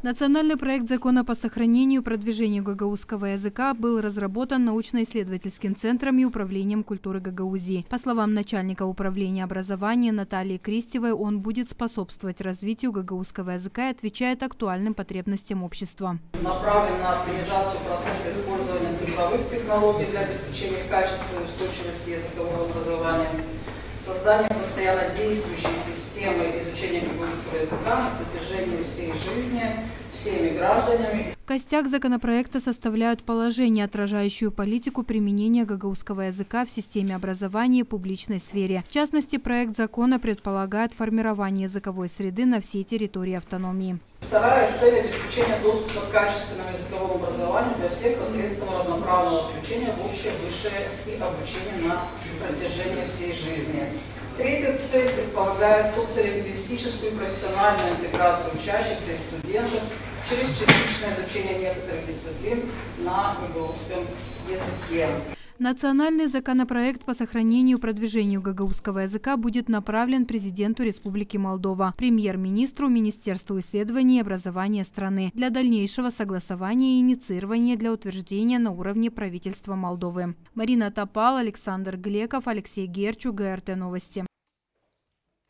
Национальный проект закона по сохранению и продвижению гагаузского языка был разработан научно-исследовательским центром и управлением культуры Гагаузии. По словам начальника управления образования Натальи Кристевой, он будет способствовать развитию гагаузского языка и отвечает актуальным потребностям общества. Направлен на оптимизацию процесса использования цифровых технологий для обеспечения качества и устойчивости языкового образования, создание постоянно действующей системы изучения гагаузского языка на протяжении всей жизни всеми гражданами. Костяк законопроекта составляют положения, отражающие политику применения гагаузского языка в системе образования и публичной сфере. В частности, проект закона предполагает формирование языковой среды на всей территории автономии. Вторая цель – обеспечение доступа к качественному языковому образованию для всех посредством равноправного включения в общее высшее и обучение на протяжении всей жизни. Третья цель предполагает социолингвистическую и профессиональную интеграцию учащихся и студентов через частичное изучение некоторых дисциплин на гагаузском языке. Национальный законопроект по сохранению и продвижению гагаузского языка будет направлен президенту Республики Молдова, премьер-министру, Министерству исследований и образования страны для дальнейшего согласования и инициирования для утверждения на уровне правительства Молдовы. Марина Топал, Александр Глеков, Алексей Герчук, ГРТ Новости.